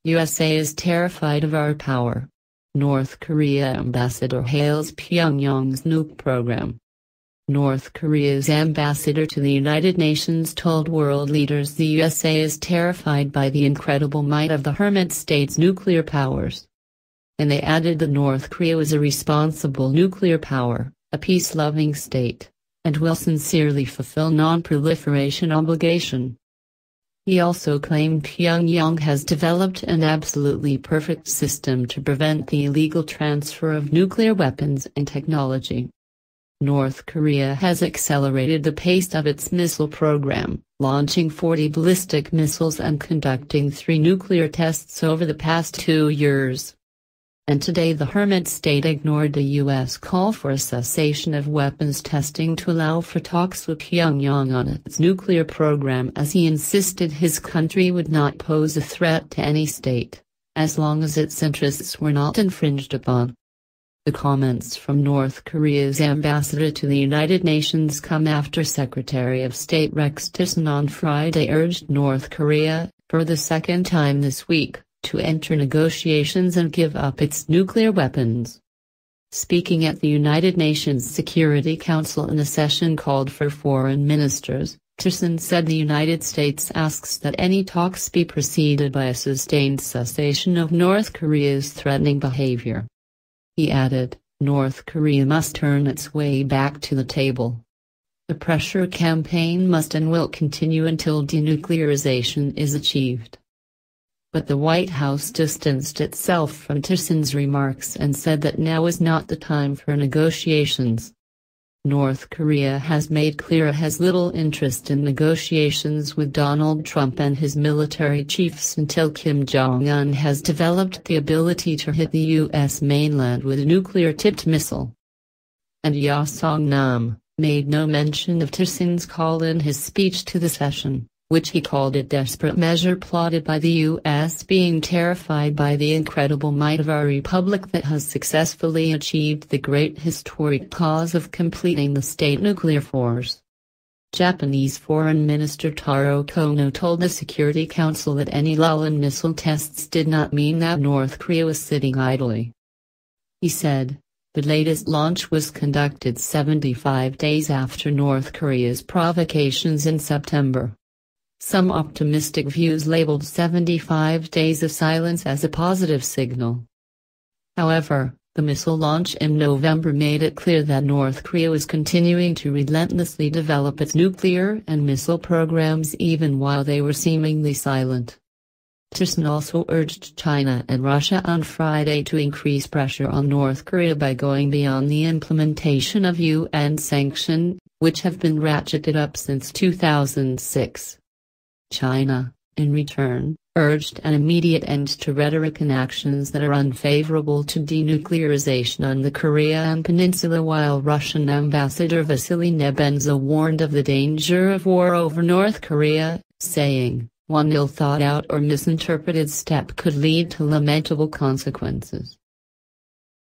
USA is terrified of our power. North Korea ambassador hails Pyongyang's nuke program. North Korea's ambassador to the United Nations told world leaders the USA is terrified by the incredible might of the hermit state's nuclear powers. And they added that North Korea was a responsible nuclear power, a peace-loving state, and will sincerely fulfill non-proliferation obligation. He also claimed Pyongyang has developed an absolutely perfect system to prevent the illegal transfer of nuclear weapons and technology. North Korea has accelerated the pace of its missile program, launching 40 ballistic missiles and conducting 3 nuclear tests over the past 2 years. And today the hermit state ignored a U.S. call for a cessation of weapons testing to allow for talks with Pyongyang on its nuclear program, as he insisted his country would not pose a threat to any state, as long as its interests were not infringed upon. The comments from North Korea's ambassador to the United Nations come after Secretary of State Rex Tillerson on Friday urged North Korea, for the second time this week, to enter negotiations and give up its nuclear weapons. Speaking at the United Nations Security Council in a session called for foreign ministers, Tillerson said the United States asks that any talks be preceded by a sustained cessation of North Korea's threatening behavior. He added, North Korea must turn its way back to the table. The pressure campaign must and will continue until denuclearization is achieved. But the White House distanced itself from Tillerson's remarks and said that now is not the time for negotiations. North Korea has made clear it has little interest in negotiations with Donald Trump and his military chiefs until Kim Jong-un has developed the ability to hit the U.S. mainland with a nuclear-tipped missile. And Ya Song-nam made no mention of Tillerson's call in his speech to the session, which he called a desperate measure plotted by the U.S. being terrified by the incredible might of our republic that has successfully achieved the great historic cause of completing the state nuclear force. Japanese Foreign Minister Taro Kono told the Security Council that any lull in missile tests did not mean that North Korea was sitting idly. He said, the latest launch was conducted 75 days after North Korea's provocations in September. Some optimistic views labeled 75 days of silence as a positive signal. However, the missile launch in November made it clear that North Korea was continuing to relentlessly develop its nuclear and missile programs even while they were seemingly silent. Tillerson also urged China and Russia on Friday to increase pressure on North Korea by going beyond the implementation of UN sanctions, which have been ratcheted up since 2006. China, in return, urged an immediate end to rhetoric and actions that are unfavorable to denuclearization on the Korean peninsula, while Russian Ambassador Vasily Nebenzia warned of the danger of war over North Korea, saying, one ill-thought-out or misinterpreted step could lead to lamentable consequences.